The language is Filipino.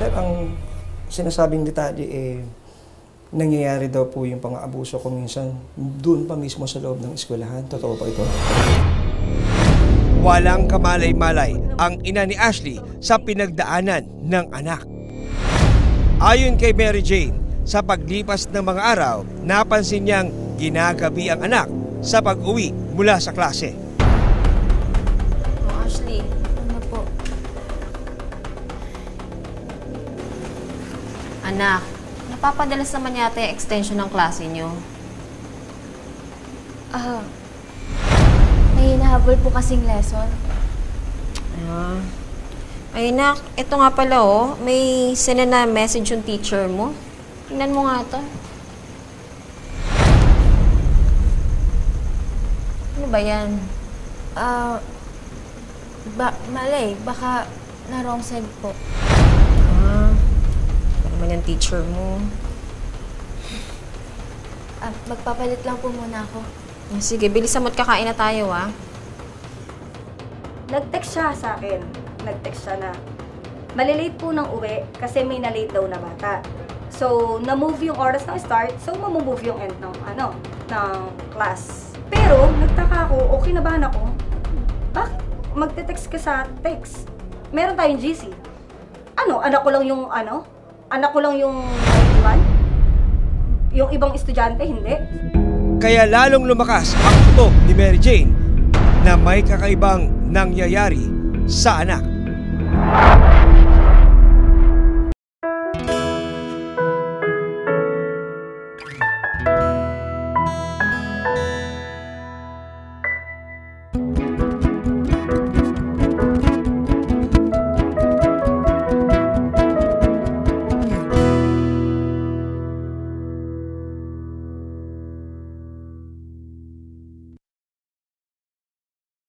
Sir, ang sinasabing detalye nangyayari daw po yung pang-aabuso ko minsan doon pa mismo sa loob ng eskwelahan. Totoo ba ito? Walang kamalay-malay ang ina ni Ashley sa pinagdaanan ng anak. Ayon kay Mary Jane, sa paglipas ng mga araw, napansin niyang ginagabi ang anak sa pag-uwi mula sa klase. Ashley, ano po? Anak, napapadalas naman yata yung extension ng klase niyo. May hinahabol po kasing lesson. Ay, nak, ito nga pala may send na message yung teacher mo. Tingnan mo nga to. Ano ba yan? Malay, baka na wrong send po. Ano naman yung teacher mo? Magpapalit lang po muna ako. Sige, bilisan mo't kakain na tayo, Nag-text siya sa akin. Nag-text siya na malilate po ng uwi kasi may na-late daw na bata. So, na-move yung oras ng start, so mamumove yung end ng class. Pero, nagtaka ako, okay na ba ako? Bakit magte-text ka sa text? Meron tayong GC. Anak ko lang yung Anak ko lang yung iwan? Yung ibang estudyante, hindi? Kaya lalong lumakas ang kutob ni Mary Jane na may kakaibang nangyayari sa anak.